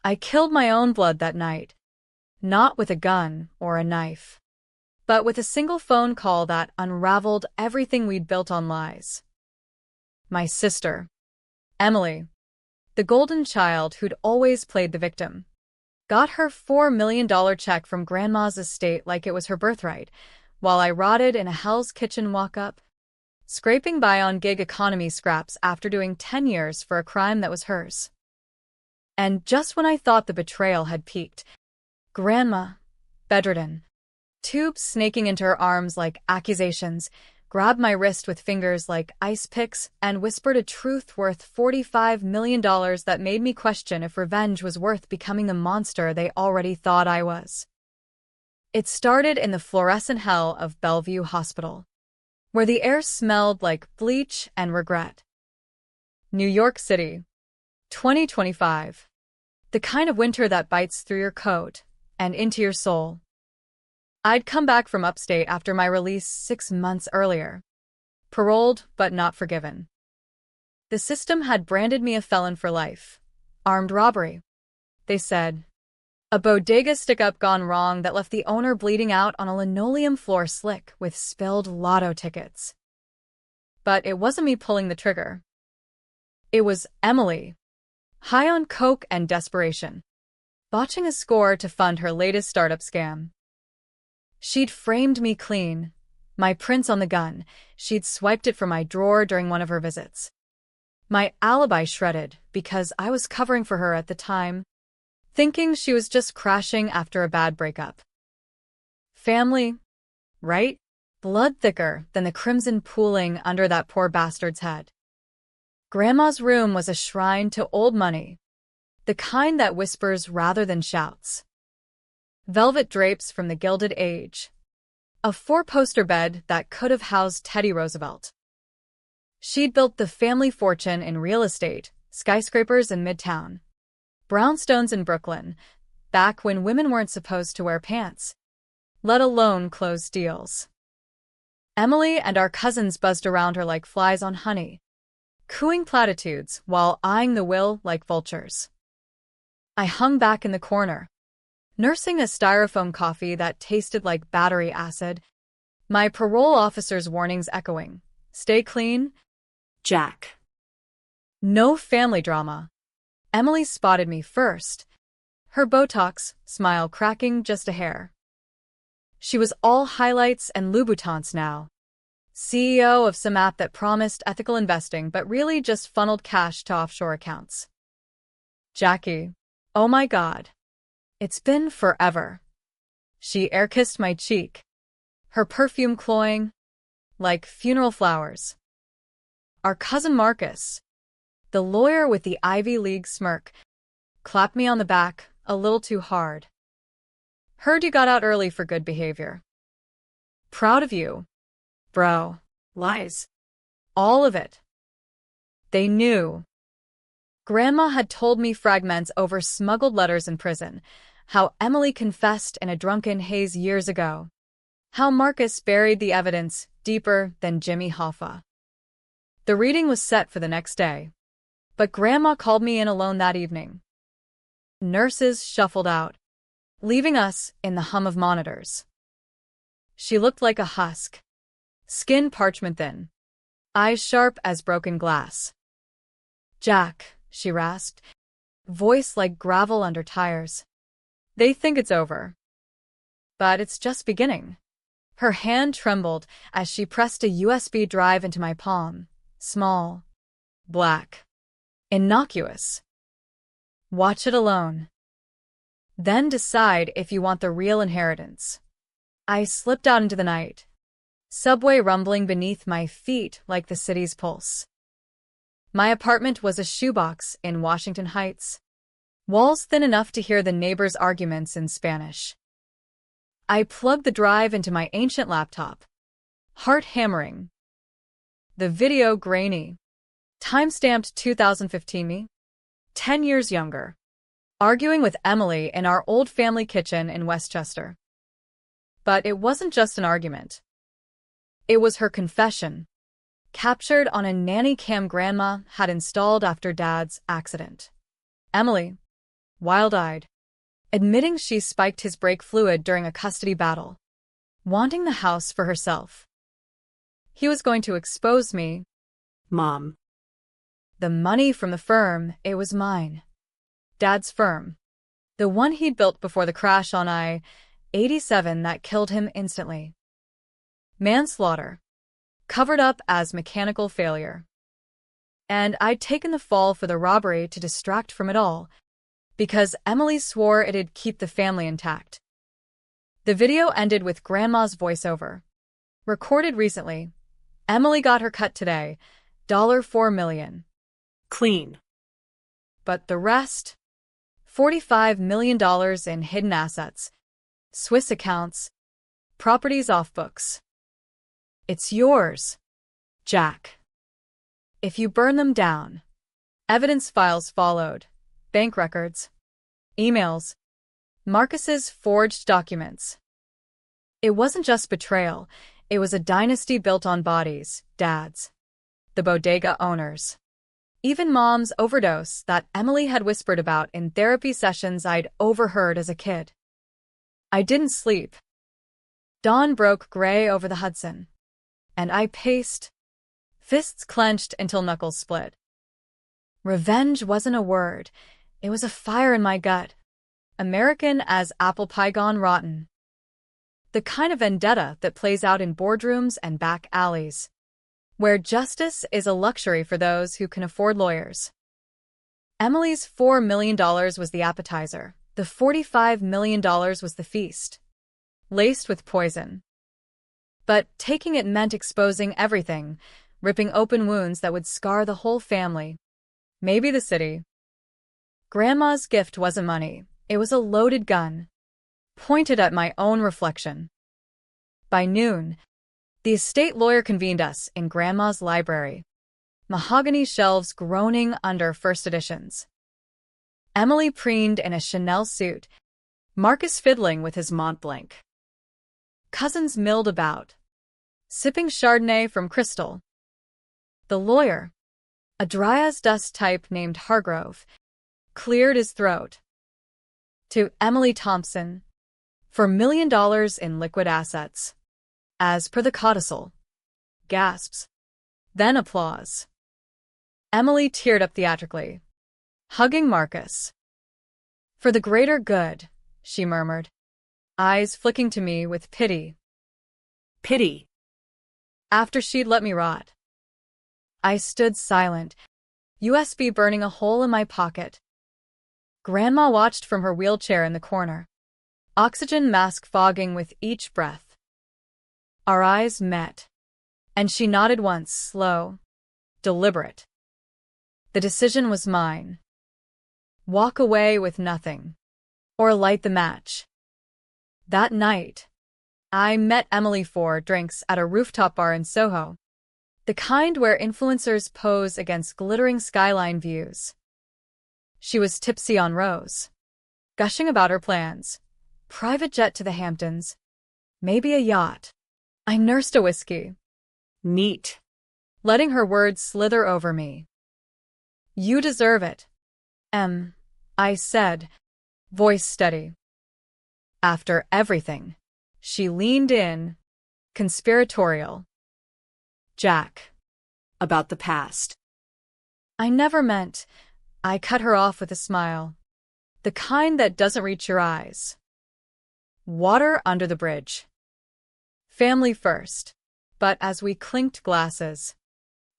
I killed my own blood that night, not with a gun or a knife, but with a single phone call that unraveled everything we'd built on lies. My sister, Emily, the golden child who'd always played the victim, got her $4 million check from Grandma's estate like it was her birthright, while I rotted in a Hell's Kitchen walk-up, scraping by on gig economy scraps after doing 10 years for a crime that was hers. And just when I thought the betrayal had peaked, Grandma, bedridden, tubes snaking into her arms like accusations, grabbed my wrist with fingers like ice picks and whispered a truth worth $45 million that made me question if revenge was worth becoming the monster they already thought I was. It started in the fluorescent hell of Bellevue Hospital, where the air smelled like bleach and regret. New York City, 2025. The kind of winter that bites through your coat and into your soul. I'd come back from upstate after my release 6 months earlier. Paroled, but not forgiven. The system had branded me a felon for life. Armed robbery, they said. A bodega stick-up gone wrong that left the owner bleeding out on a linoleum floor slick with spilled lotto tickets. But it wasn't me pulling the trigger. It was Emily, high on coke and desperation, botching a score to fund her latest startup scam. She'd framed me clean, my prints on the gun. She'd swiped it from my drawer during one of her visits. My alibi shredded because I was covering for her at the time, thinking she was just crashing after a bad breakup. Family, right? Blood thicker than the crimson pooling under that poor bastard's head. Grandma's room was a shrine to old money, the kind that whispers rather than shouts. Velvet drapes from the Gilded Age. A 4-poster bed that could have housed Teddy Roosevelt. She'd built the family fortune in real estate, skyscrapers in Midtown, brownstones in Brooklyn, back when women weren't supposed to wear pants, let alone close deals. Emily and our cousins buzzed around her like flies on honey, cooing platitudes while eyeing the will like vultures. I hung back in the corner, nursing a styrofoam coffee that tasted like battery acid, my parole officer's warnings echoing. Stay clean, Jack. No family drama. Emily spotted me first, her Botox smile cracking just a hair. She was all highlights and Louboutins now. CEO of some app that promised ethical investing but really just funneled cash to offshore accounts. Jackie, oh my God. It's been forever. She air-kissed my cheek, her perfume cloying like funeral flowers. Our cousin Marcus, the lawyer with the Ivy League smirk, clapped me on the back a little too hard. Heard you got out early for good behavior. Proud of you, bro. Lies. All of it. They knew. Grandma had told me fragments over smuggled letters in prison, how Emily confessed in a drunken haze years ago, how Marcus buried the evidence deeper than Jimmy Hoffa. The reading was set for the next day, but Grandma called me in alone that evening. Nurses shuffled out, leaving us in the hum of monitors. She looked like a husk, skin parchment thin, eyes sharp as broken glass. Jack, she rasped, voice like gravel under tires. They think it's over. But it's just beginning. Her hand trembled as she pressed a USB drive into my palm. Small. Black. Innocuous. Watch it alone. Then decide if you want the real inheritance. I slipped out into the night. Subway rumbling beneath my feet like the city's pulse. My apartment was a shoebox in Washington Heights. Walls thin enough to hear the neighbors' arguments in Spanish. I plugged the drive into my ancient laptop. Heart hammering. The video grainy. Time-stamped 2015 me. 10 years younger. Arguing with Emily in our old family kitchen in Westchester. But it wasn't just an argument. It was her confession, captured on a nanny cam Grandma had installed after Dad's accident. Emily, wild-eyed, admitting she spiked his brake fluid during a custody battle, wanting the house for herself. He was going to expose me. Mom. The money from the firm, it was mine. Dad's firm. The one he'd built before the crash on I-87 that killed him instantly. Manslaughter. Covered up as mechanical failure. And I'd taken the fall for the robbery to distract from it all, because Emily swore it'd keep the family intact. The video ended with Grandma's voiceover. Recorded recently. Emily got her cut today. $4 million. Clean. But the rest? $45 million in hidden assets, Swiss accounts, properties off books. It's yours, Jack. If you burn them down. Evidence files followed. Bank records. Emails. Marcus's forged documents. It wasn't just betrayal, it was a dynasty built on bodies, dads. The bodega owners. Even Mom's overdose that Emily had whispered about in therapy sessions I'd overheard as a kid. I didn't sleep. Dawn broke gray over the Hudson. And I paced, fists clenched until knuckles split. Revenge wasn't a word. It was a fire in my gut. American as apple pie gone rotten. The kind of vendetta that plays out in boardrooms and back alleys, where justice is a luxury for those who can afford lawyers. Emily's $4 million was the appetizer. The $45 million was the feast, laced with poison. But taking it meant exposing everything, ripping open wounds that would scar the whole family. Maybe the city. Grandma's gift wasn't money. It was a loaded gun, pointed at my own reflection. By noon, the estate lawyer convened us in Grandma's library, mahogany shelves groaning under first editions. Emily preened in a Chanel suit, Marcus fiddling with his Mont Blanc. Cousins milled about, sipping Chardonnay from Crystal. The lawyer, a dry-as-dust type named Hargrove, cleared his throat. To Emily Thompson, for $1 million in liquid assets. As per the codicil. Gasps. Then applause. Emily teared up theatrically, hugging Marcus. For the greater good, she murmured, eyes flicking to me with pity. Pity. After she'd let me rot. I stood silent, USB burning a hole in my pocket. Grandma watched from her wheelchair in the corner, oxygen mask fogging with each breath. Our eyes met, and she nodded once, slow, deliberate. The decision was mine. Walk away with nothing, or light the match. That night, I met Emily for drinks at a rooftop bar in Soho, the kind where influencers pose against glittering skyline views. She was tipsy on Rose, gushing about her plans. Private jet to the Hamptons, maybe a yacht. I nursed a whiskey. Neat. Letting her words slither over me. You deserve it, I said, voice steady. After everything, she leaned in, conspiratorial. Jack. About the past. I never meant. I cut her off with a smile. The kind that doesn't reach your eyes. Water under the bridge. Family first. But as we clinked glasses,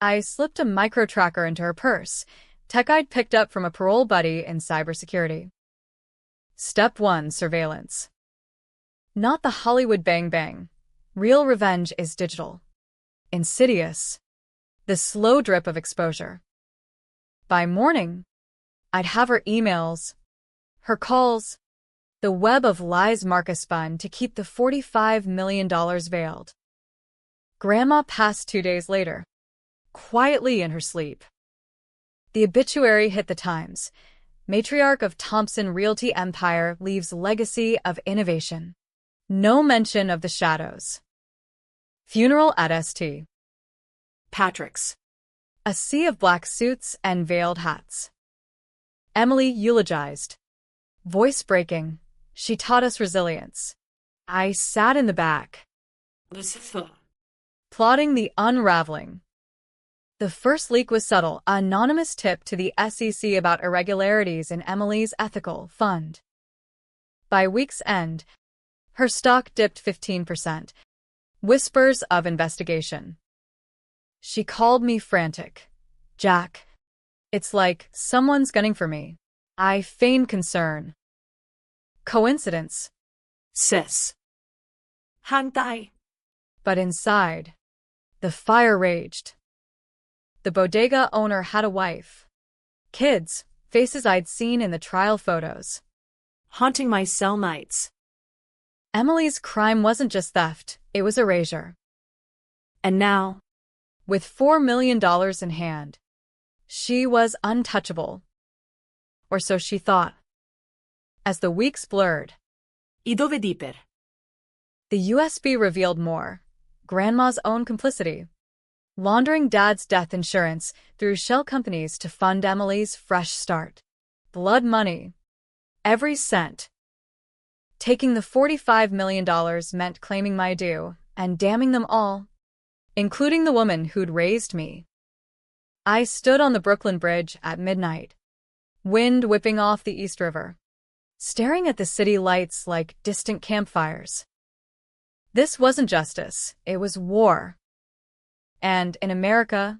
I slipped a micro-tracker into her purse, tech I'd picked up from a parole buddy in cybersecurity. Step 1, surveillance. Not the Hollywood bang-bang. Real revenge is digital. Insidious. The slow drip of exposure. By morning, I'd have her emails, her calls, the web of lies Marcus spun to keep the $45 million veiled. Grandma passed 2 days later, quietly in her sleep. The obituary hit the Times. Matriarch of Thompson Realty Empire leaves legacy of innovation. No mention of the shadows. Funeral at St. Patrick's. A sea of black suits and veiled hats. Emily eulogized. Voice breaking. She taught us resilience. I sat in the back, Lucifer. plotting the unraveling. The first leak was subtle, an anonymous tip to the SEC about irregularities in Emily's ethical fund. By week's end, her stock dipped 15%. Whispers of investigation. She called me frantic. Jack, it's like someone's gunning for me. I feigned concern. Coincidence. Sis. Hantay. But inside, the fire raged. The bodega owner had a wife. Kids, faces I'd seen in the trial photos. Haunting my cell nights. Emily's crime wasn't just theft, it was erasure. And now, With $4 million in hand, she was untouchable. Or so she thought. As the weeks blurred, I dove diper. the USB revealed more. Grandma's own complicity. Laundering Dad's death insurance through shell companies to fund Emily's fresh start. Blood money. Every cent. Taking the $45 million meant claiming my due and damning them all, including the woman who'd raised me. I stood on the Brooklyn Bridge at midnight, wind whipping off the East River, staring at the city lights like distant campfires. This wasn't justice, it was war. And in America,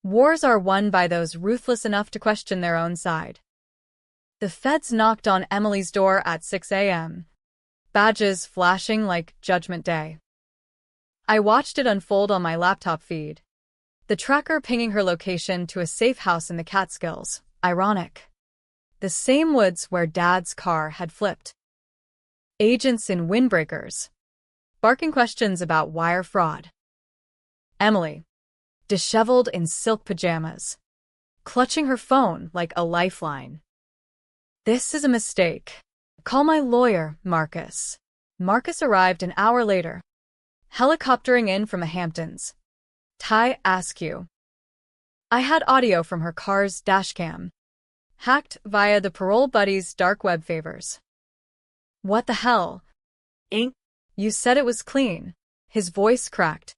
wars are won by those ruthless enough to question their own side. The feds knocked on Emily's door at 6 a.m., badges flashing like Judgment Day. I watched it unfold on my laptop feed, the tracker pinging her location to a safe house in the Catskills. Ironic. The same woods where Dad's car had flipped. Agents in windbreakers, barking questions about wire fraud. Emily, disheveled in silk pajamas, clutching her phone like a lifeline. This is a mistake. Call my lawyer, Marcus. Marcus arrived an hour later, helicoptering in from the Hamptons. Ty Askew. I had audio from her car's dashcam, hacked via the parole buddy's dark web favors. What the hell? Ink. You said it was clean. His voice cracked.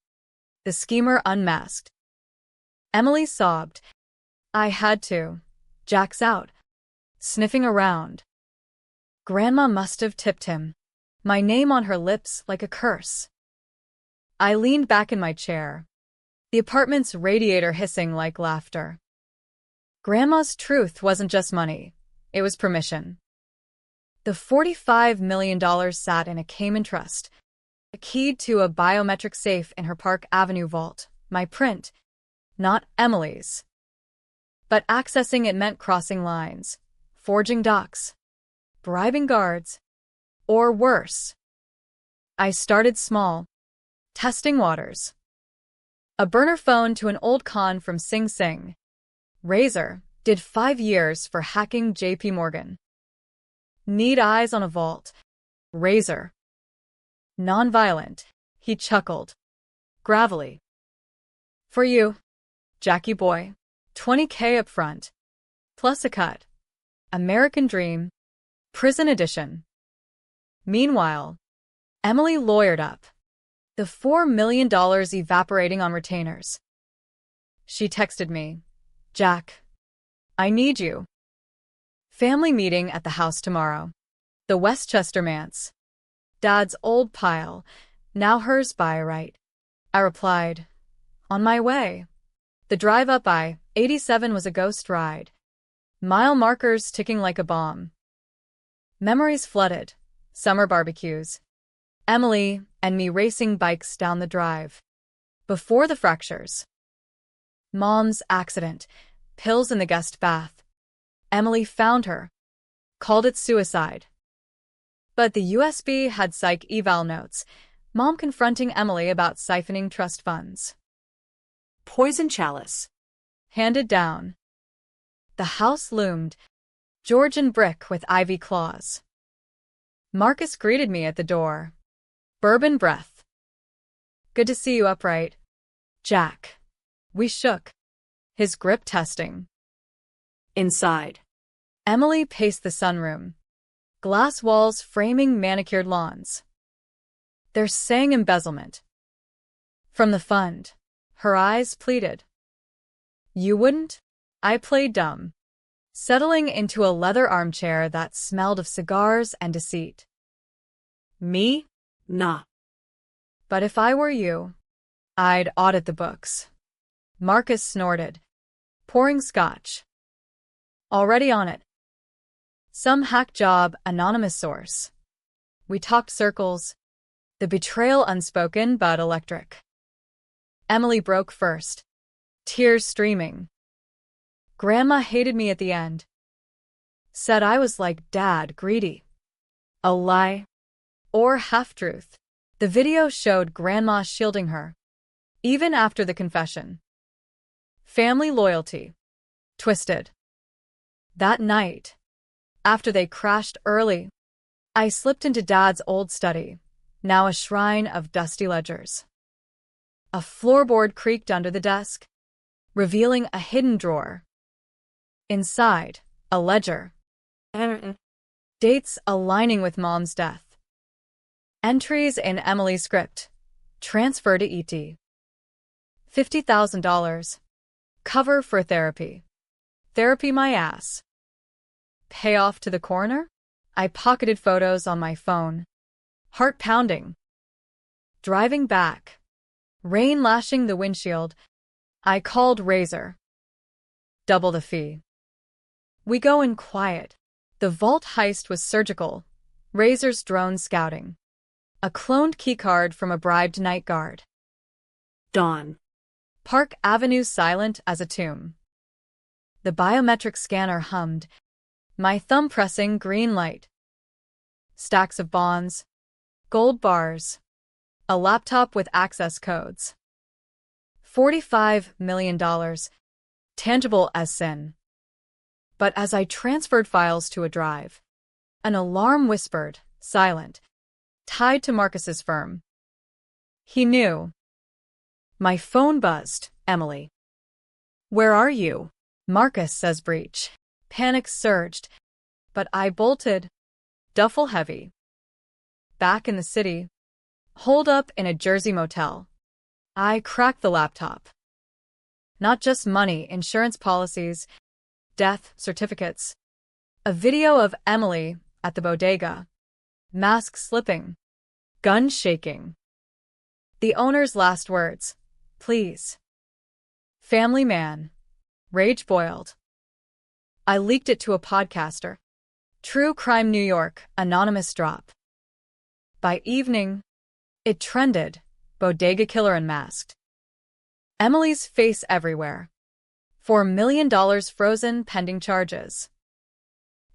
The schemer unmasked. Emily sobbed. I had to. Jack's out. Sniffing around. Grandma must have tipped him. My name on her lips like a curse. I leaned back in my chair, the apartment's radiator hissing like laughter. Grandma's truth wasn't just money, it was permission. The $45 million sat in a Cayman trust, keyed to a biometric safe in her Park Avenue vault, my print, not Emily's. But accessing it meant crossing lines, forging docs, bribing guards, or worse. I started small, testing waters. A burner phone to an old con from Sing Sing. Razor did 5 years for hacking JP Morgan. Need eyes on a vault. Razor. Nonviolent, he chuckled. Gravelly. For you, Jackie boy, $20K up front, plus a cut. American Dream, Prison Edition. Meanwhile, Emily lawyered up, the $4 million evaporating on retainers. She texted me, Jack, I need you. Family meeting at the house tomorrow. The Westchester Manse. Dad's old pile, now hers by right. I replied, on my way. The drive up I-87 was a ghost ride. Mile markers ticking like a bomb. Memories flooded. Summer barbecues. Emily and me racing bikes down the drive. Before the fractures. Mom's accident. Pills in the guest bath. Emily found her. Called it suicide. But the USB had psych eval notes. Mom confronting Emily about siphoning trust funds. Poison chalice. Handed down. The house loomed, Georgian brick with ivy claws. Marcus greeted me at the door. Bourbon breath. Good to see you upright, Jack. We shook. His grip testing. Inside. Emily paced the sunroom, glass walls framing manicured lawns. They're saying embezzlement. From the fund, her eyes pleaded. You wouldn't? I played dumb, settling into a leather armchair that smelled of cigars and deceit. Me? Nah. But if I were you, I'd audit the books. Marcus snorted, pouring scotch. Already on it. Some hack job, anonymous source. We talked circles. The betrayal unspoken but electric. Emily broke first, tears streaming. Grandma hated me at the end. Said I was like Dad, greedy. A lie. Or half-truth. The video showed Grandma shielding her, even after the confession. Family loyalty. Twisted. That night, after they crashed early, I slipped into Dad's old study, now a shrine of dusty ledgers. A floorboard creaked under the desk, revealing a hidden drawer. Inside, a ledger. Dates aligning with Mom's death. Entries in Emily's script. Transfer to ET. $50,000. Cover for therapy. Therapy my ass. Payoff to the coroner? I pocketed photos on my phone. Heart pounding. Driving back. Rain lashing the windshield. I called Razor. Double the fee. We go in quiet. The vault heist was surgical. Razor's drone scouting. A cloned keycard from a bribed night guard. Dawn. Park Avenue silent as a tomb. The biometric scanner hummed. My thumb pressing green light. Stacks of bonds. Gold bars. A laptop with access codes. $45 million. Tangible as sin. But as I transferred files to a drive, an alarm whispered, silent, tied to Marcus's firm. He knew. My phone buzzed, Emily. Where are you? Marcus says breach. Panic surged, but I bolted, duffel heavy. Back in the city, holed up in a Jersey motel. I cracked the laptop. Not just money, insurance policies, death certificates. A video of Emily at the bodega. Mask slipping. Gun shaking. The owner's last words. Please. Family man. Rage boiled. I leaked it to a podcaster. True Crime New York, anonymous drop. By evening, it trended, bodega killer unmasked. Emily's face everywhere. $4 million frozen pending charges.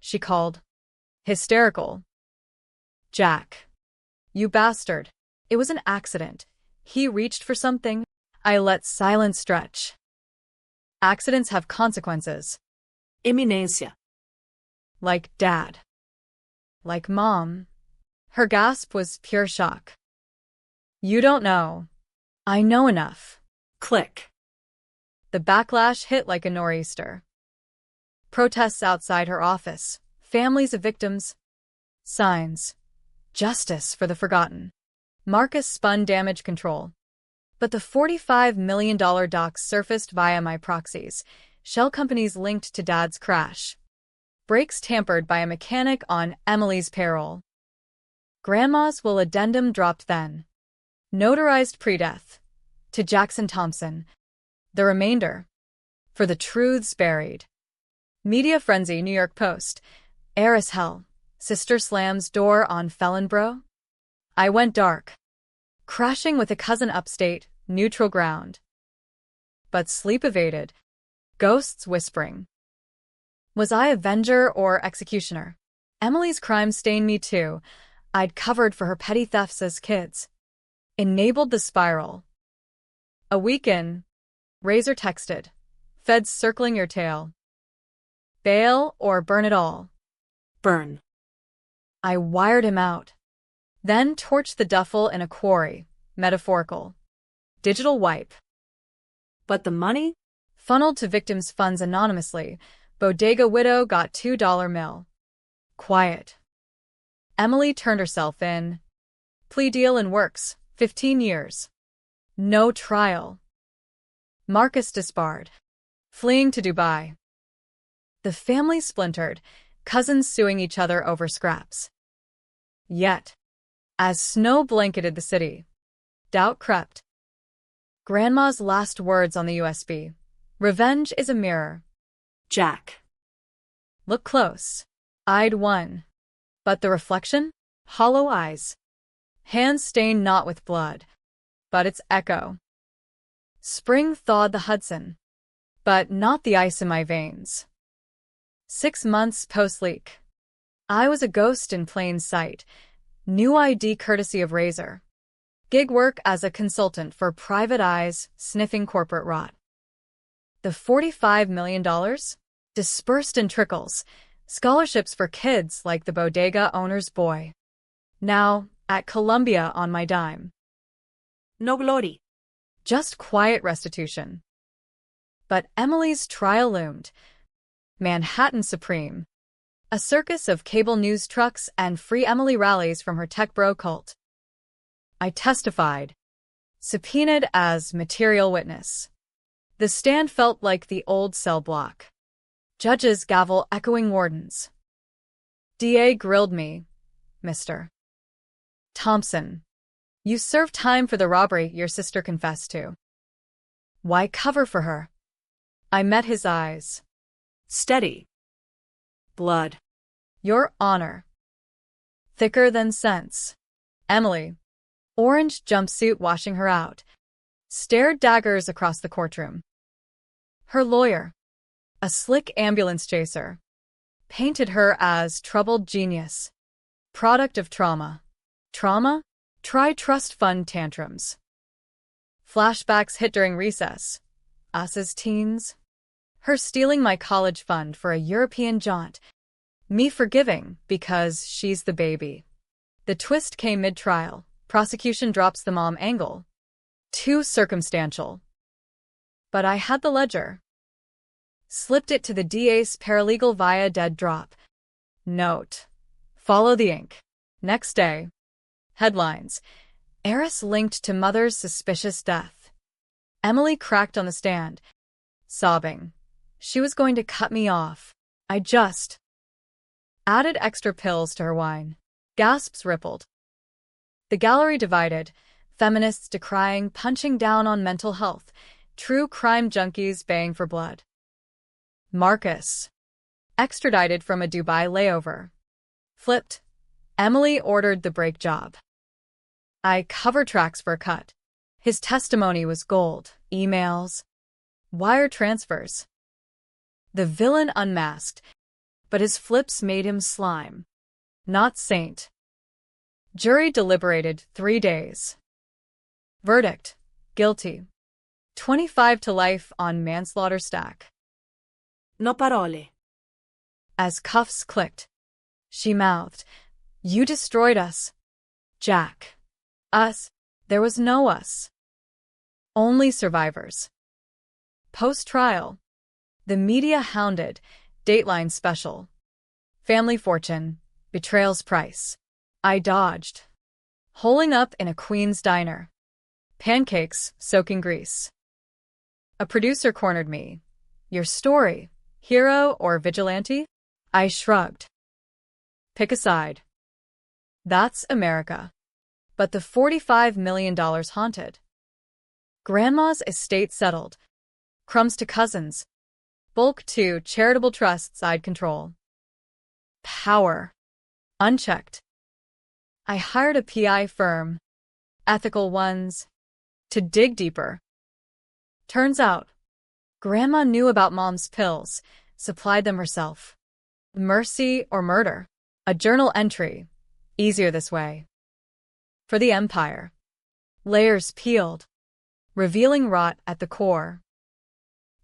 She called. Hysterical. Jack. You bastard. It was an accident. He reached for something. I let silence stretch. Accidents have consequences. Eminencia. Like Dad. Like Mom. Her gasp was pure shock. You don't know. I know enough. Click. The backlash hit like a nor'easter. Protests outside her office. Families of victims. Signs. Justice for the forgotten. Marcus spun damage control. But the $45 million docs surfaced via my proxies, shell companies linked to Dad's crash. Brakes tampered by a mechanic on Emily's payroll. Grandma's will addendum dropped then. Notarized pre-death. To Jackson Thompson. The remainder. For the truths buried. Media frenzy, New York Post. Heiress hell. Sister slams door on felon bro. I went dark. Crashing with a cousin upstate, neutral ground. But sleep evaded. Ghosts whispering. Was I avenger or executioner? Emily's crime stained me too. I'd covered for her petty thefts as kids. Enabled the spiral. A week in, Razor texted. Feds circling your tail. Bail or burn it all. Burn. I wired him out. Then torched the duffel in a quarry, metaphorical. Digital wipe. But the money? Funneled to victims' funds anonymously. Bodega widow got $2 mil. Quiet. Emily turned herself in. Plea deal in works, 15 years. No trial. Marcus disbarred. Fleeing to Dubai. The family splintered, cousins suing each other over scraps. Yet, as snow blanketed the city, doubt crept. Grandma's last words on the USB. Revenge is a mirror. Jack. Look close. Eyed one. But the reflection? Hollow eyes. Hands stained not with blood, but its echo. Spring thawed the Hudson, but not the ice in my veins. 6 months post-leak. I was a ghost in plain sight. New ID courtesy of Razor. Gig work as a consultant for private eyes, sniffing corporate rot. The $45 million? Dispersed in trickles. Scholarships for kids like the bodega owner's boy. Now, at Columbia on my dime. No glory. Just quiet restitution. But Emily's trial loomed. Manhattan Supreme. A circus of cable news trucks and free Emily rallies from her tech bro cult. I testified. Subpoenaed as material witness. The stand felt like the old cell block. Judge's gavel echoing wardens. DA grilled me. Mr. Thompson. You served time for the robbery your sister confessed to. Why cover for her? I met his eyes. Steady. Blood. Your honor. Thicker than sense. Emily. Orange jumpsuit washing her out. Stared daggers across the courtroom. Her lawyer. A slick ambulance chaser. Painted her as troubled genius. Product of trauma. Trauma? Try trust fund tantrums. Flashbacks hit during recess. Us as teens. Her stealing my college fund for a European jaunt. Me forgiving because she's the baby. The twist came mid-trial. Prosecution drops the mom angle. Too circumstantial. But I had the ledger. Slipped it to the DA's paralegal via dead drop. Note. Follow the ink. Next day. Headlines. Heiress linked to mother's suspicious death. Emily cracked on the stand, sobbing. She was going to cut me off. I just added extra pills to her wine. Gasps rippled. The gallery divided, feminists decrying punching down on mental health, true crime junkies baying for blood. Marcus. Extradited from a Dubai layover. Flipped. Emily ordered the break job. I cover tracks for a cut. His testimony was gold. Emails. Wire transfers. The villain unmasked, but his flips made him slime. Not saint. Jury deliberated 3 days. Verdict. Guilty. 25 to life on manslaughter stack. No parole. As cuffs clicked, she mouthed, You destroyed us. Jack. Us. There was no us. Only survivors. Post-trial. The media hounded. Dateline special. Family fortune. Betrayal's price. I dodged. Holing up in a Queen's diner. Pancakes soaking grease. A producer cornered me. Your story. Hero or vigilante? I shrugged. Pick a side. That's America. But the $45 million haunted. Grandma's estate settled. Crumbs to cousins. Bulk to charitable trusts I'd control. Power. Unchecked. I hired a PI firm, ethical ones, to dig deeper. Turns out, Grandma knew about Mom's pills, supplied them herself. Mercy or murder. A journal entry. Easier this way. For the empire. Layers peeled. Revealing rot at the core.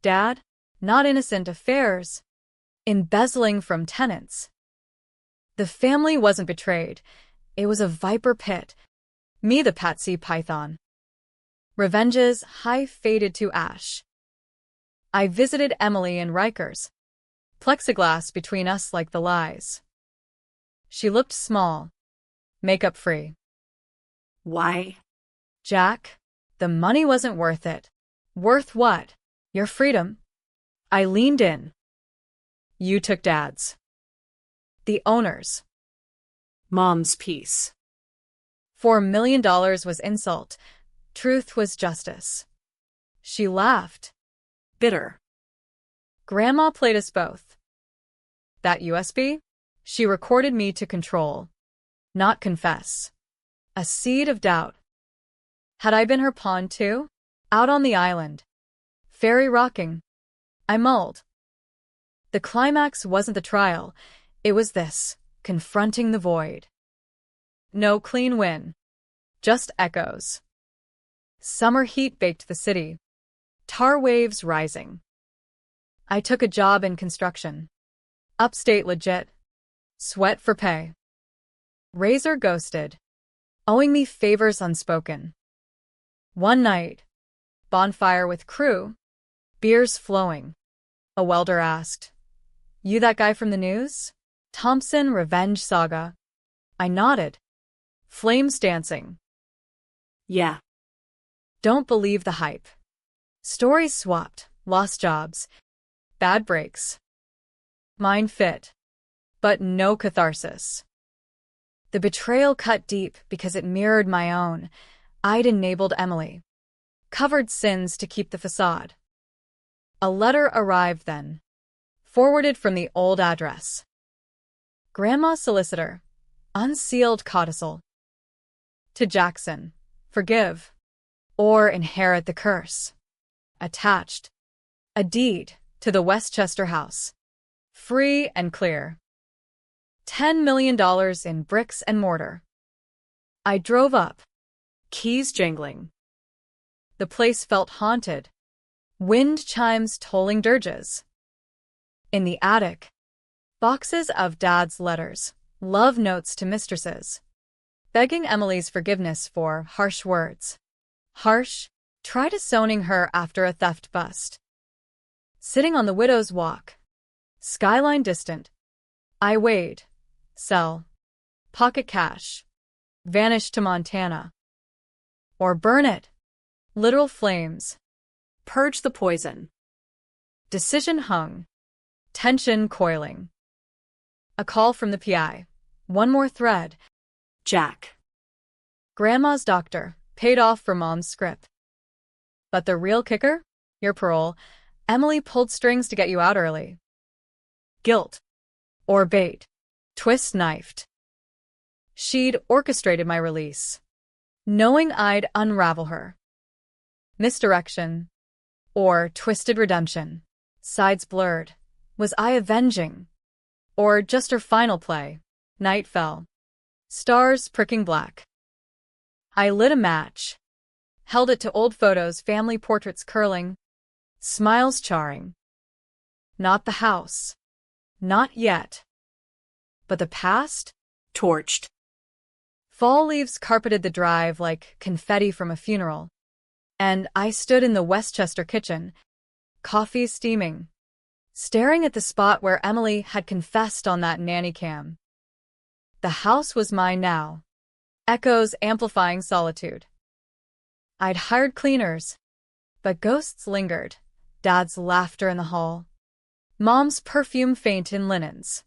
Dad, not innocent affairs. Embezzling from tenants. The family wasn't betrayed. It was a viper pit. Me the Patsy Python. Revenges high faded to ash. I visited Emily in Rikers. Plexiglass between us like the lies. She looked small, Makeup free. Why? Jack, the money wasn't worth it. Worth what? Your freedom. I leaned in. You took Dad's. The owner's. Mom's piece. $4 million was insult. Truth was justice. She laughed. Bitter. Grandma played us both. That USB? She recorded me to control, not confess. A seed of doubt. Had I been her pawn too? Out on the island. Fairy rocking. I mulled. The climax wasn't the trial. It was this, confronting the void. No clean win. Just echoes. Summer heat baked the city. Tar waves rising. I took a job in construction. Upstate legit. Sweat for pay. Razor ghosted. Owing me favors unspoken. One night. Bonfire with crew. Beers flowing. A welder asked, "You that guy from the news? Thompson Revenge Saga." I nodded. Flames dancing. Yeah. Don't believe the hype. Stories swapped, lost jobs, bad breaks. Mine fit, but no catharsis. The betrayal cut deep because it mirrored my own. I'd enabled Emily. Covered sins to keep the facade. A letter arrived then, forwarded from the old address. Grandma's solicitor, unsealed codicil. To Jackson, forgive, or inherit the curse. Attached, a deed to the Westchester house. Free and clear. $10 million in bricks and mortar. I drove up, keys jingling. The place felt haunted. Wind chimes tolling dirges. In the attic, boxes of Dad's letters, love notes to mistresses, begging Emily's forgiveness for harsh words. Harsh, try disowning her after a theft bust. Sitting on the widow's walk, skyline distant, I weighed, sell, pocket cash, vanish to Montana. Or burn it. Literal flames. Purge the poison. Decision hung. Tension coiling. A call from the PI. One more thread. Jack. Grandma's doctor, paid off for Mom's script. But the real kicker? Your parole. Emily pulled strings to get you out early. Guilt. Or bait. Twist knifed. She'd orchestrated my release, knowing I'd unravel her. Misdirection. Or twisted redemption. Sides blurred. Was I avenging? Or just her final play? Night fell. Stars pricking black. I lit a match. Held it to old photos, family portraits curling. Smiles charring. Not the house. Not yet. But the past? Torched. Fall leaves carpeted the drive like confetti from a funeral. And I stood in the Westchester kitchen, coffee steaming, staring at the spot where Emily had confessed on that nanny cam. The house was mine now, echoes amplifying solitude. I'd hired cleaners, but ghosts lingered, Dad's laughter in the hall, Mom's perfume faint in linens.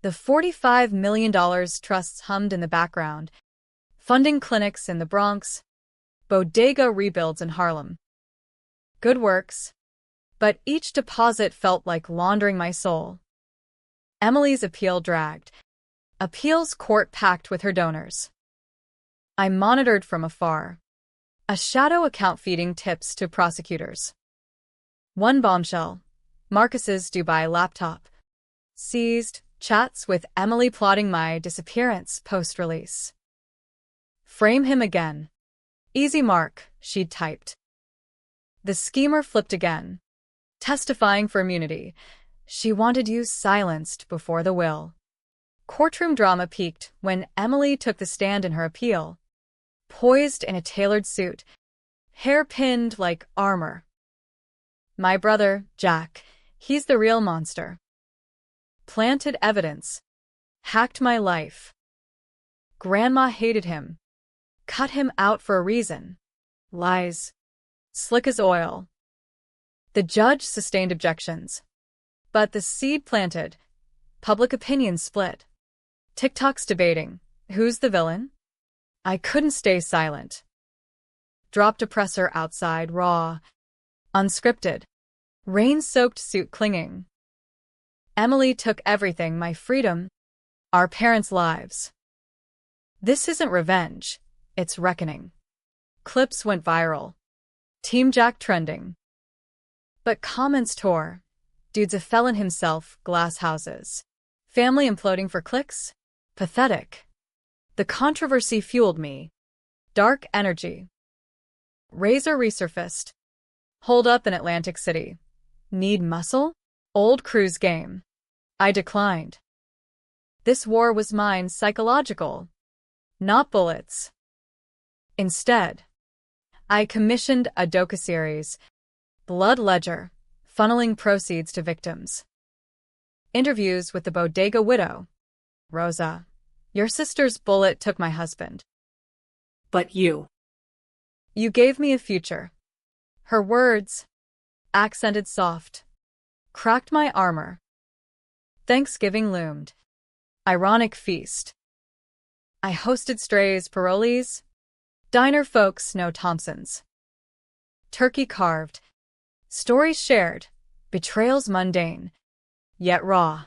The $45 million trusts hummed in the background, funding clinics in the Bronx, bodega rebuilds in Harlem. Good works, but each deposit felt like laundering my soul. Emily's appeal dragged, appeals court packed with her donors. I monitored from afar, a shadow account feeding tips to prosecutors. One bombshell, Marcus's Dubai laptop. Seized, chats with Emily plotting my disappearance post-release. Frame him again. Easy mark, she'd typed. The schemer flipped again, testifying for immunity. She wanted you silenced before the will. Courtroom drama peaked when Emily took the stand in her appeal, poised in a tailored suit, hair pinned like armor. My brother, Jack, he's the real monster. Planted evidence. Hacked my life. Grandma hated him. Cut him out for a reason. Lies. Slick as oil. The judge sustained objections. But the seed planted. Public opinion split. TikTok's debating. Who's the villain? I couldn't stay silent. Dropped a presser outside, raw. Unscripted. Rain-soaked suit clinging. Emily took everything, my freedom, our parents' lives. This isn't revenge, it's reckoning. Clips went viral. Team Jack trending. But comments tore. Dude's a felon himself, glass houses. Family imploding for clicks? Pathetic. The controversy fueled me. Dark energy. Razor resurfaced. Hold up in Atlantic City. Need muscle? Old cruise game. I declined. This war was mine, psychological. Not bullets. Instead, I commissioned a docuseries, Blood Ledger, funneling proceeds to victims. Interviews with the bodega widow. Rosa, your sister's bullet took my husband. But you. You gave me a future. Her words, accented soft, cracked my armor. Thanksgiving loomed. Ironic feast. I hosted strays, parolees, diner folks, no Thompsons. Turkey carved. Stories shared. Betrayals mundane, yet raw.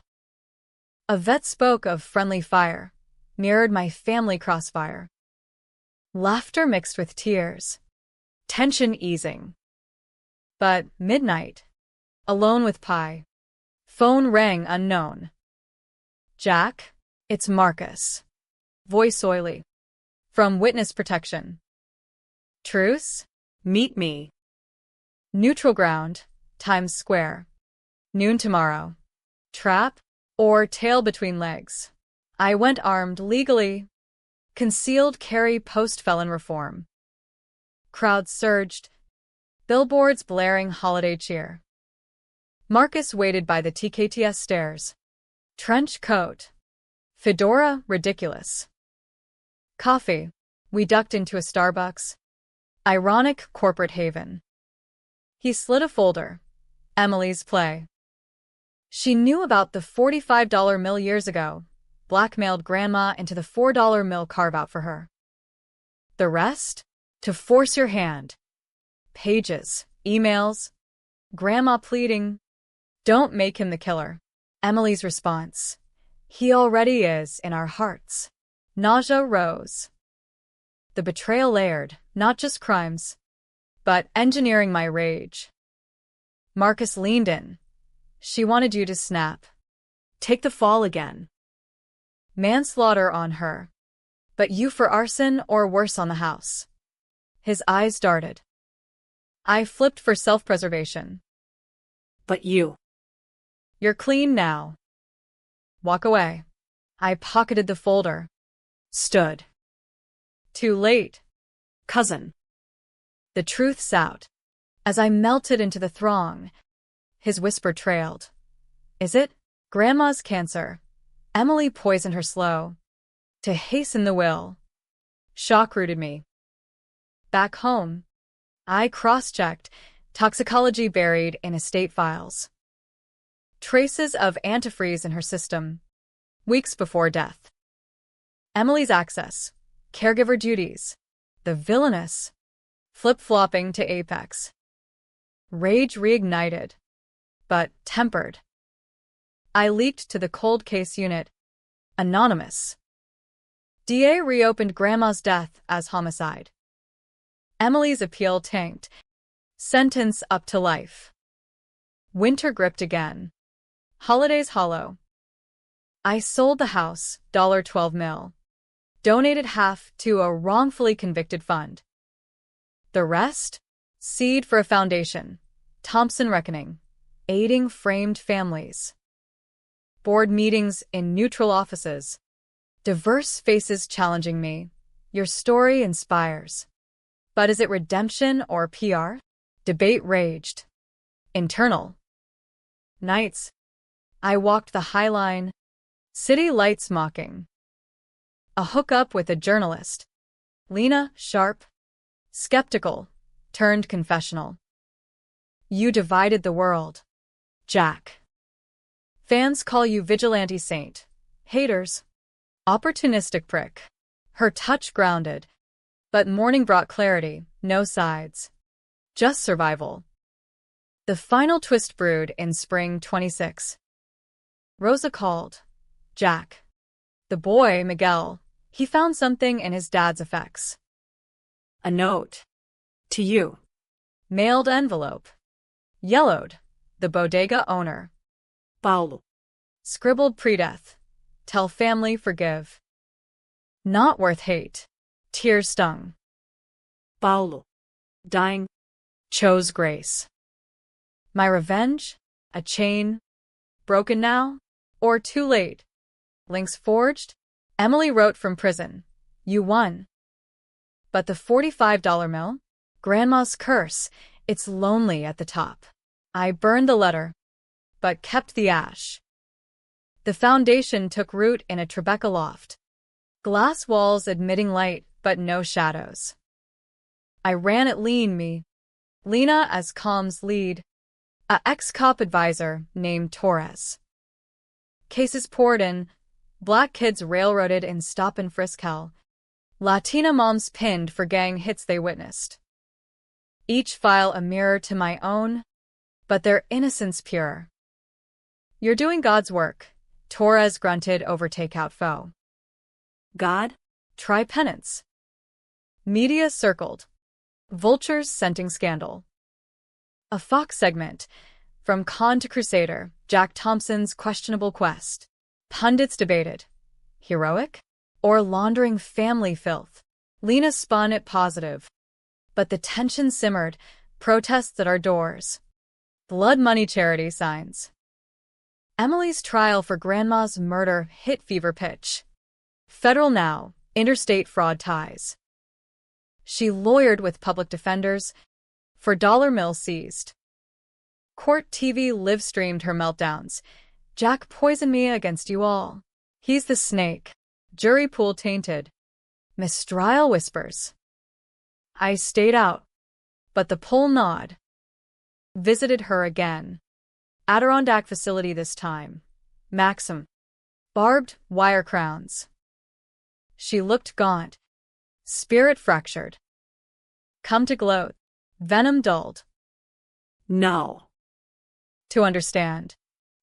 A vet spoke of friendly fire, mirrored my family crossfire. Laughter mixed with tears. Tension easing. But midnight, alone with Pi. Phone rang unknown. Jack, it's Marcus. Voice oily. From witness protection. Truce? Meet me. Neutral ground, Times Square. Noon tomorrow. Trap? Or tail between legs. I went armed legally. Concealed carry post-felon reform. Crowds surged. Billboards blaring holiday cheer. Marcus waited by the TKTS stairs. Trench coat. Fedora, ridiculous. Coffee. We ducked into a Starbucks. Ironic corporate haven. He slid a folder. Emily's play. She knew about the $45 mill years ago, blackmailed Grandma into the $4 mill carve-out for her. The rest? To force your hand. Pages, emails, Grandma pleading, don't make him the killer. Emily's response, he already is in our hearts. Nausea rose. The betrayal layered, not just crimes, but engineering my rage. Marcus leaned in. She wanted you to snap. Take the fall again. Manslaughter on her. But you for arson or worse on the house. His eyes darted. I flipped for self-preservation. But you. You're clean now. Walk away. I pocketed the folder. Stood. Too late. Cousin. The truth's out. As I melted into the throng, his whisper trailed. Is it? Grandma's cancer. Emily poisoned her slow. To hasten the will. Shock rooted me. Back home, I cross-checked, toxicology buried in estate files. Traces of antifreeze in her system, weeks before death. Emily's access, caregiver duties, the villainous, flip-flopping to apex. Rage reignited, but tempered. I leaked to the cold case unit, anonymous. DA reopened Grandma's death as homicide. Emily's appeal tanked. Sentence up to life. Winter gripped again. Holidays hollow. I sold the house, $12 million. Donated half to a wrongfully convicted fund. The rest? Seed for a foundation. Thompson Reckoning. Aiding framed families. Board meetings in neutral offices. Diverse faces challenging me. Your story inspires. But is it redemption or PR? Debate raged. Internal. Nights. I walked the High Line. City lights mocking. A hookup with a journalist. Lena, sharp, skeptical, turned confessional. You divided the world. Jack. Fans call you vigilante saint. Haters. Opportunistic prick. Her touch grounded. But morning brought clarity, no sides. Just survival. The final twist brewed in spring 26. Rosa called. Jack. The boy, Miguel, he found something in his dad's effects. A note. To you. Mailed envelope. Yellowed. The bodega owner. Paulo. Scribbled pre-death. Tell family forgive. Not worth hate. Tears stung. Paulo. Dying. Chose grace. My revenge? A chain? Broken now? Or too late? Links forged? Emily wrote from prison. You won. But the $45 mill? Grandma's curse. It's lonely at the top. I burned the letter, but kept the ash. The foundation took root in a Tribeca loft. Glass walls admitting light, but no shadows. I ran it lean me. Lena as comms lead. A ex-cop advisor named Torres. Cases poured in. Black kids railroaded in stop and frisk hell. Latina moms pinned for gang hits they witnessed. Each file a mirror to my own, but their innocence pure. You're doing God's work, Torres grunted over takeout foe. God? Try penance. Media circled. Vultures scenting scandal. A Fox segment. From con to crusader, Jack Thompson's questionable quest. Pundits debated. Heroic? Or laundering family filth? Lena spun it positive. But the tension simmered, protests at our doors. Blood money charity signs. Emily's trial for Grandma's murder hit fever pitch. Federal now, interstate fraud ties. She lawyered with public defenders for dollar mill seized. Court TV live-streamed her meltdowns. Jack poisoned me against you all. He's the snake. Jury pool tainted. Mistrial whispers. I stayed out, but the poll nod. Visited her again. Adirondack facility this time. Maxim. Barbed wire crowns. She looked gaunt. Spirit fractured. Come to gloat. Venom dulled. No. To understand.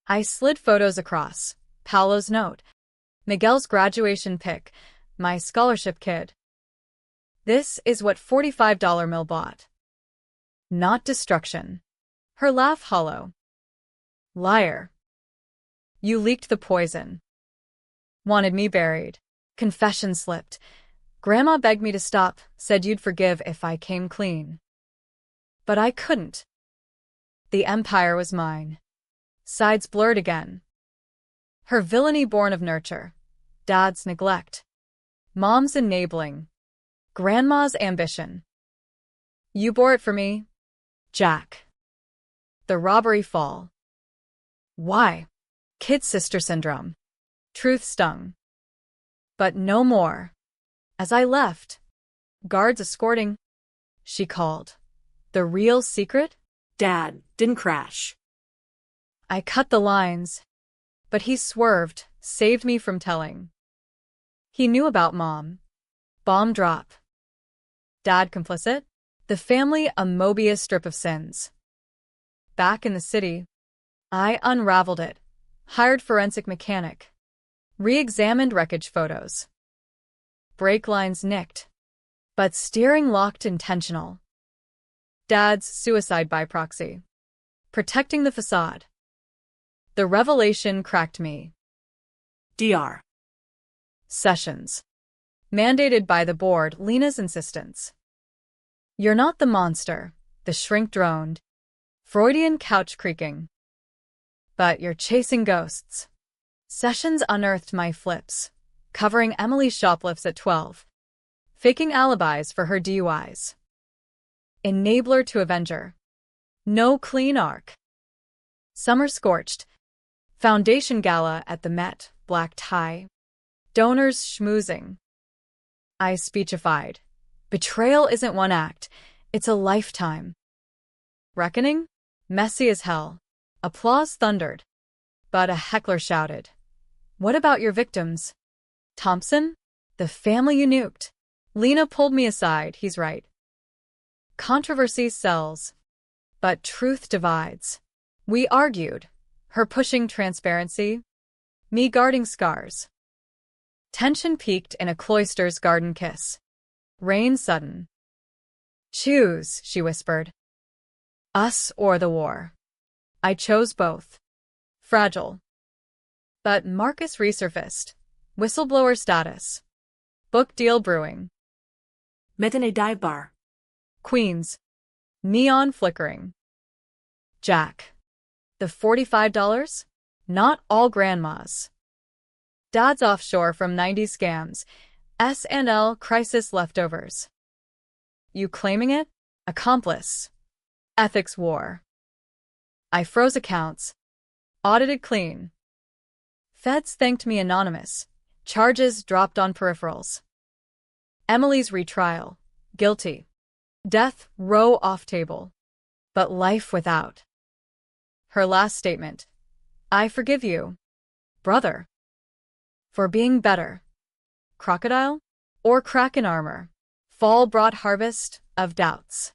I slid photos across. Paolo's note. Miguel's graduation pic. My scholarship kid. This is what $45 mill bought. Not destruction. Her laugh hollow. Liar. You leaked the poison. Wanted me buried. Confession slipped. Grandma begged me to stop, said you'd forgive if I came clean. But I couldn't. The empire was mine. Sides blurred again. Her villainy born of nurture. Dad's neglect. Mom's enabling. Grandma's ambition. You bore it for me, Jack. The robbery fall. Why? Kid sister syndrome. Truth stung. But no more. As I left, guards escorting, she called. The real secret? Dad didn't crash. I cut the lines, but he swerved, saved me from telling. He knew about Mom. Bomb drop. Dad complicit? The family a Mobius strip of sins. Back in the city, I unraveled it, hired forensic mechanic, re-examined wreckage photos. Brake lines nicked, but steering locked intentional. Dad's suicide by proxy. Protecting the facade. The revelation cracked me. Dr. Sessions. Mandated by the board, Lena's insistence. You're not the monster, the shrink droned. Freudian couch creaking. But you're chasing ghosts. Sessions unearthed my flips, covering Emily's shoplifts at 12. Faking alibis for her DUIs. Enabler to Avenger. No clean arc. Summer scorched. Foundation gala at the Met, black tie. Donors schmoozing. I speechified. Betrayal isn't one act, it's a lifetime. Reckoning? Messy as hell. Applause thundered. But a heckler shouted, "What about your victims? Thompson? The family you nuked." Lena pulled me aside, he's right. Controversy sells, but truth divides. We argued, her pushing transparency, me guarding scars. Tension peaked in a cloister's garden kiss. Rain sudden. "Choose," she whispered. "Us or the war." I chose both. Fragile. But Marcus resurfaced. Whistleblower status. Book deal brewing. Met in a dive bar. Queens. Neon flickering. Jack. The $45? Not all grandmas. Dad's offshore from 90s scams. S&L crisis leftovers. You claiming it? Accomplice. Ethics war. I froze accounts. Audited clean. Feds thanked me anonymous. Charges dropped on peripherals. Emily's retrial. Guilty. Death row off table. But life without. Her last statement. I forgive you, brother. For being better. Crocodile? Or kraken armor? Fall brought harvest of doubts.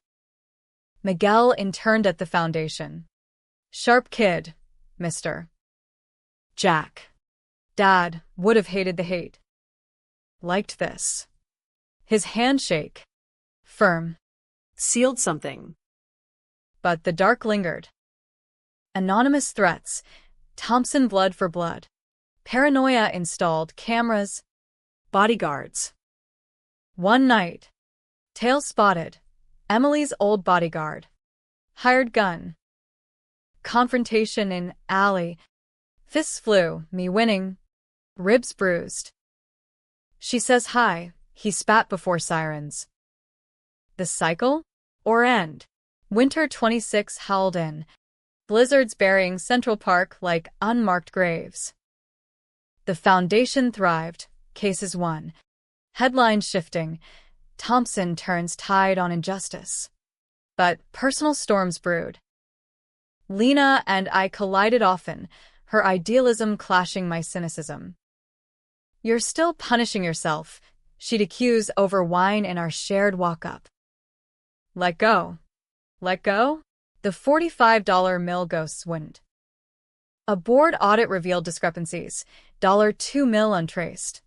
Miguel interned at the foundation. Sharp kid, mister. Jack. Dad would have hated the hate. Liked this. His handshake. Firm. Sealed something. But the dark lingered. Anonymous threats. Thompson blood for blood. Paranoia installed cameras. Bodyguards. One night. Tail spotted. Emily's old bodyguard. Hired gun. Confrontation in alley. Fists flew, me winning. Ribs bruised. She says hi, he spat before sirens. The cycle? Or end? Winter 26 howled in. Blizzards burying Central Park like unmarked graves. The foundation thrived, cases won. Headlines shifting. Thompson turns tide on injustice. But personal storms brewed. Lena and I collided often, her idealism clashing my cynicism. You're still punishing yourself, she'd accuse over wine in our shared walk-up. Let go. Let go? The $45 mill ghosts wouldn't. A board audit revealed discrepancies. $2 million untraced.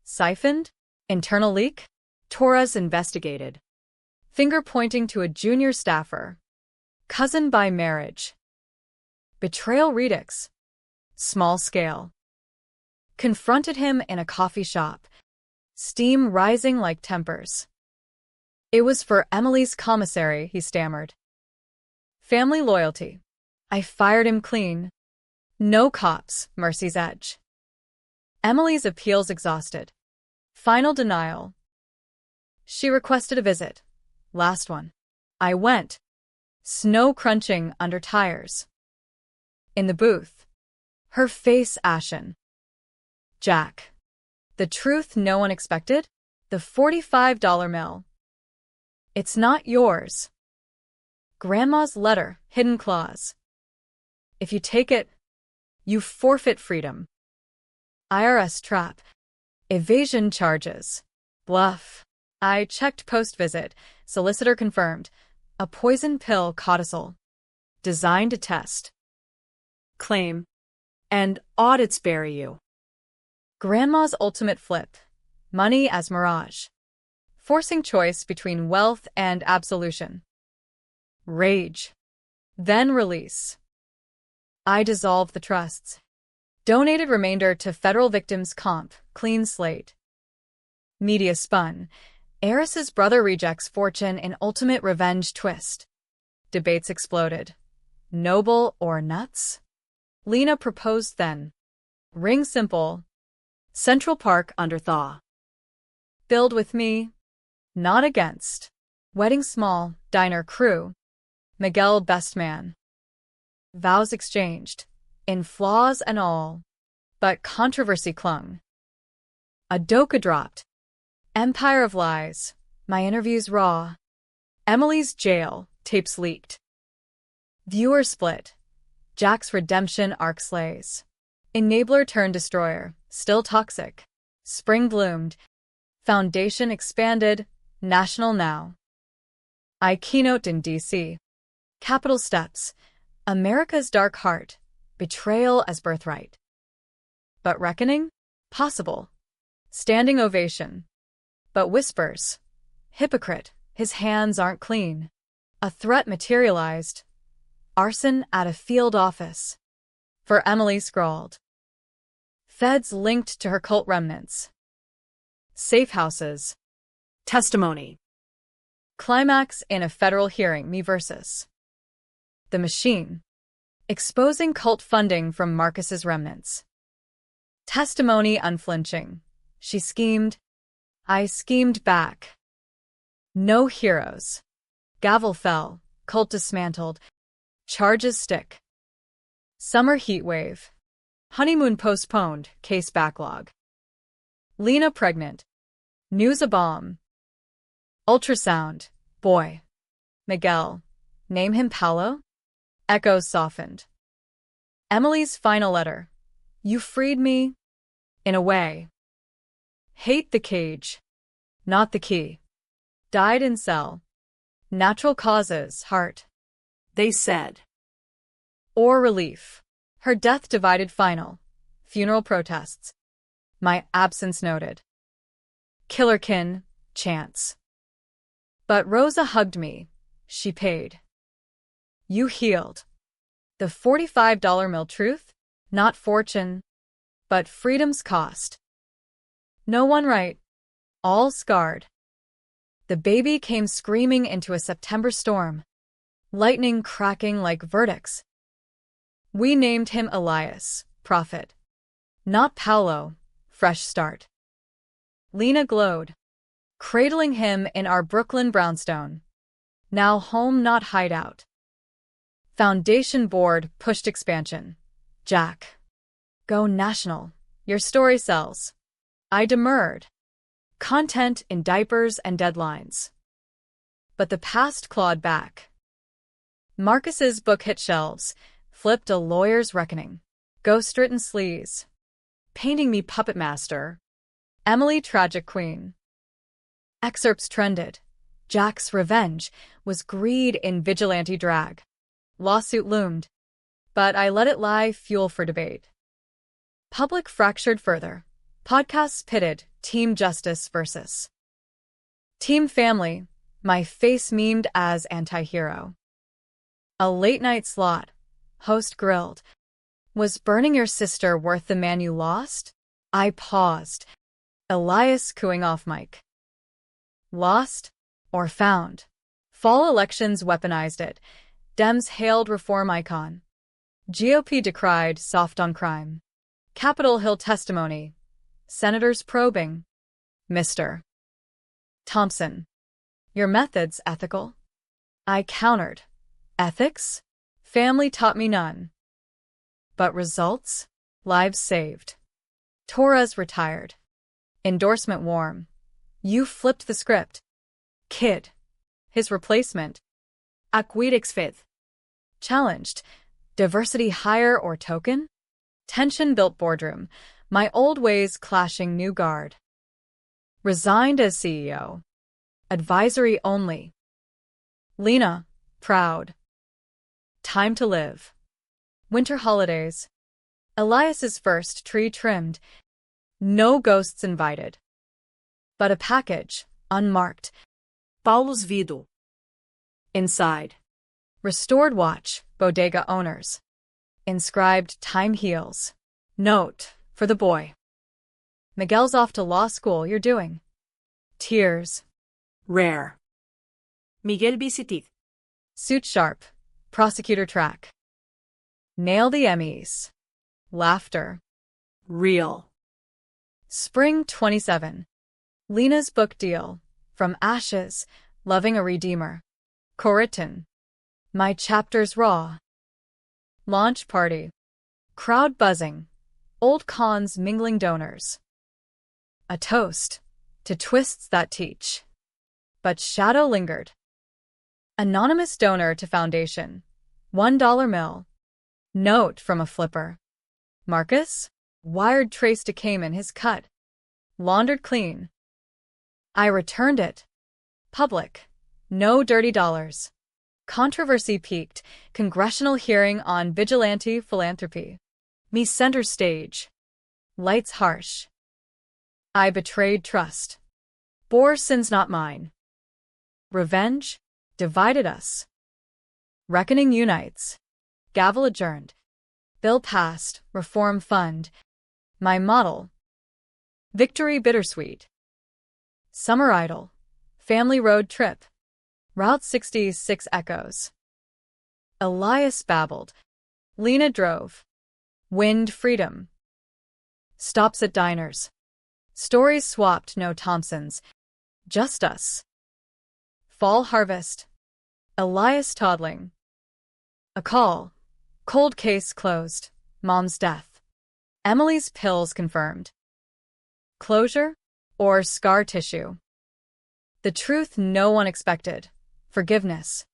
Siphoned? Internal leak? Torres investigated. Finger pointing to a junior staffer. Cousin by marriage. Betrayal redux. Small scale. Confronted him in a coffee shop. Steam rising like tempers. It was for Emily's commissary, he stammered. Family loyalty. I fired him clean. No cops, mercy's edge. Emily's appeals exhausted. Final denial. She requested a visit. Last one. I went. Snow crunching under tires. In the booth. Her face ashen. Jack. The truth no one expected? The $45 mill. It's not yours. Grandma's letter, hidden clause. If you take it, you forfeit freedom. IRS trap. Evasion charges. Bluff. I checked post-visit. Solicitor confirmed. A poison pill codicil. Designed to test. Claim. And audits bury you. Grandma's ultimate flip. Money as mirage. Forcing choice between wealth and absolution. Rage. Then release. I dissolved the trusts. Donated remainder to federal victims comp, clean slate. Media spun. Heiress's brother rejects fortune in ultimate revenge twist. Debates exploded. Noble or nuts? Lena proposed then. Ring simple. Central Park under thaw. Build with me. Not against. Wedding small, diner crew. Miguel best man. Vows exchanged. In flaws and all. But controversy clung. Adoka dropped. Empire of Lies. My interviews raw. Emily's jail. Tapes leaked. Viewer split. Jack's redemption arc slays. Enabler turned destroyer. Still toxic. Spring bloomed. Foundation expanded. National now. I keynote in D.C. Capitol steps. America's dark heart. Betrayal as birthright. But reckoning? Possible. Standing ovation. But whispers. Hypocrite. His hands aren't clean. A threat materialized. Arson at a field office. For Emily scrawled. Feds linked to her cult remnants. Safe houses. Testimony. Climax in a federal hearing, me versus. The Machine. Exposing cult funding from Marcus's remnants. Testimony unflinching. She schemed. I schemed back. No heroes. Gavel fell. Cult dismantled. Charges stick. Summer heat wave. Honeymoon postponed. Case backlog. Lena pregnant. News a bomb. Ultrasound. Boy. Miguel. Name him Paolo? Echoes softened. Emily's final letter. You freed me. In a way. Hate the cage. Not the key. Died in cell. Natural causes, heart. They said. Or relief. Her death divided final. Funeral protests. My absence noted. Killerkin, chance. But Rosa hugged me. She paid. You healed. The $45 mill truth? Not fortune. But freedom's cost. No one right. All scarred. The baby came screaming into a September storm. Lightning cracking like verdicts. We named him Elias, prophet. Not Paolo, fresh start. Lena glowed. Cradling him in our Brooklyn brownstone. Now home not hideout. Foundation board pushed expansion. Jack. Go national. Your story sells. I demurred. Content in diapers and deadlines. But the past clawed back. Marcus's book hit shelves, flipped a lawyer's reckoning. Ghost-written sleaze. Painting me puppet master. Emily tragic queen. Excerpts trended. Jack's revenge was greed in vigilante drag. Lawsuit loomed. But I let it lie, fuel for debate. Public fractured further. Podcasts pitted, Team Justice versus Team Family, my face memed as anti-hero. A late-night slot. Host grilled. Was burning your sister worth the man you lost? I paused. Elias cooing off mic. Lost or found? Fall elections weaponized it. Dems hailed reform icon. GOP decried soft on crime. Capitol Hill testimony. Senators probing. Mr. Thompson. Your methods ethical? I countered. Ethics? Family taught me none. But results? Lives saved. Torres retired. Endorsement warm. You flipped the script. Kid. His replacement. Aquedic's fifth. Challenged. Diversity hire or token? Tension built boardroom. My old ways clashing new guard. Resigned as CEO. Advisory only. Lena, proud. Time to live. Winter holidays. Elias's first tree trimmed. No ghosts invited. But a package, unmarked. Paulo's Vido. Inside. Restored watch, bodega owners. Inscribed time heals. Note, for the boy. Miguel's off to law school, you're doing. Tears. Rare. Miguel visited. Suit sharp. Prosecutor track. Nail the Emmys. Laughter. Real. Spring 27. Lena's book deal. From Ashes, Loving a Redeemer. Co-written. My chapters raw. Launch party. Crowd buzzing. Old cons mingling donors. A toast to twists that teach. But shadow lingered. Anonymous donor to foundation. $1 mill. Note from a flipper. Marcus? Wired trace to Cayman his cut. Laundered clean. I returned it. Public. No dirty dollars. Controversy peaked. Congressional hearing on vigilante philanthropy. Me center stage. Lights harsh. I betrayed trust. Bore sins not mine. Revenge divided us. Reckoning unites. Gavel adjourned. Bill passed. Reform fund. My model. Victory bittersweet. Summer idle. Family road trip. Route 66 echoes. Elias babbled. Lena drove. Wind freedom. Stops at diners. Stories swapped, no Thompsons. Just us. Fall harvest. Elias toddling. A call. Cold case closed. Mom's death. Emily's pills confirmed. Closure or scar tissue? The truth no one expected. Forgiveness.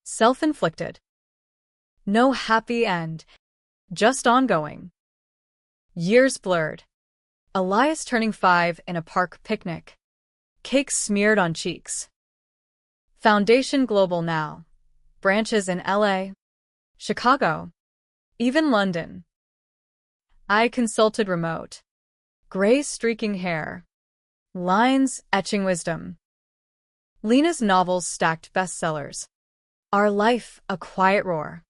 Self-inflicted. No happy end. Just ongoing. Years blurred. Elias turning 5 in a park picnic. Cake smeared on cheeks. Foundation global now. Branches in LA, Chicago, even London. I consulted remote. Gray streaking hair. Lines etching wisdom. Lena's novels stacked bestsellers. Our life a quiet roar.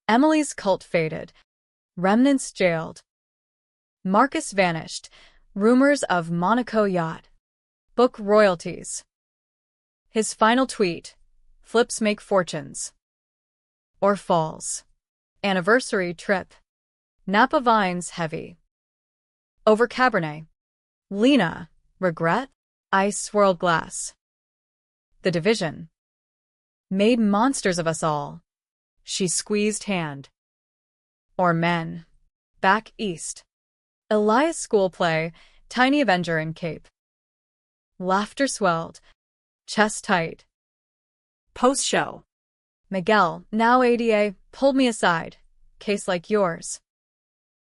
Emily's cult faded. Remnants jailed. Marcus vanished. Rumors of Monaco yacht. Book royalties. His final tweet. Flips make fortunes. Or falls. Anniversary trip. Napa vines heavy. Over Cabernet. Lena. Regret. Ice swirled glass. The division. Made monsters of us all. She squeezed hand. Or men. Back east. Elias school play. Tiny Avenger in cape. Laughter swelled. Chest tight. Post-show. Miguel, now ADA, pulled me aside. Case like yours.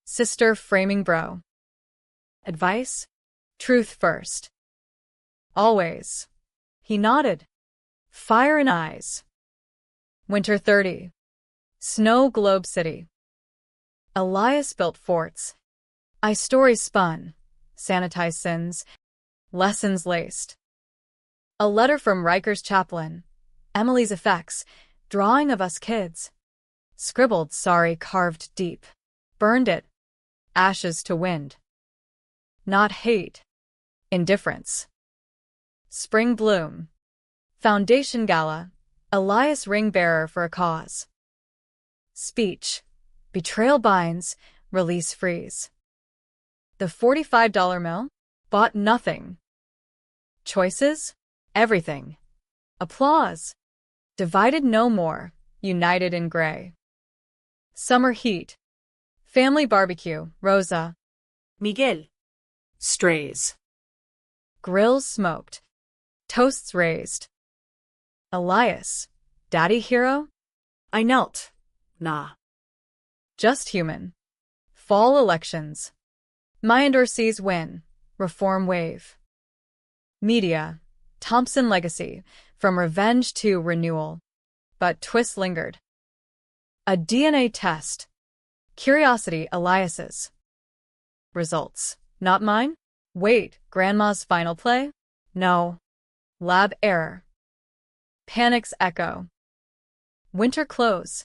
Sister framing bro. Advice? Truth first. Always. He nodded. Fire in eyes. Winter 30. Snow Globe City. Elias built forts. I stories spun. Sanitized sins. Lessons laced. A letter from Riker's chaplain. Emily's effects. Drawing of us kids. Scribbled sorry carved deep. Burned it. Ashes to wind. Not hate. Indifference. Spring bloom. Foundation gala. Elias ring bearer for a cause. Speech. Betrayal binds. Release freeze. The $45 mill? Bought nothing. Choices? Everything. Applause. Divided no more. United in gray. Summer heat. Family barbecue. Rosa. Miguel. Strays. Grills smoked. Toasts raised. Elias. Daddy hero? I knelt. Nah. Just human. Fall elections. My endorsees win. Reform wave. Media. Thompson legacy. From revenge to renewal. But twists lingered. A DNA test. Curiosity Elias's. Results. Not mine? Wait, Grandma's final play? No. Lab error. Panic's echo. Winter close.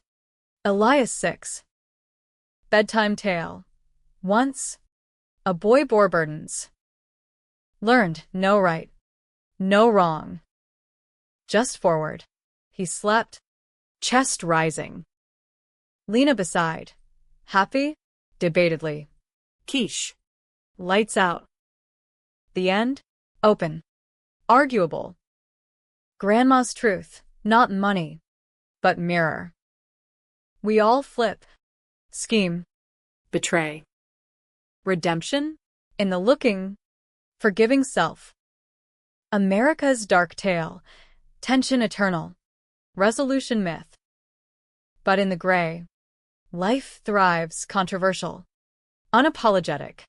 Elias 6. Bedtime tale. Once. A boy bore burdens. Learned no right. No wrong. Just forward. He slept. Chest rising. Lena beside. Happy? Debatedly. Quiche. Lights out. The end? Open. Arguable. Grandma's truth, not money, but mirror. We all flip. Scheme. Betray. Redemption? In the looking. Forgiving self. America's dark tale. Tension eternal. Resolution myth. But in the gray, life thrives controversial. Unapologetic.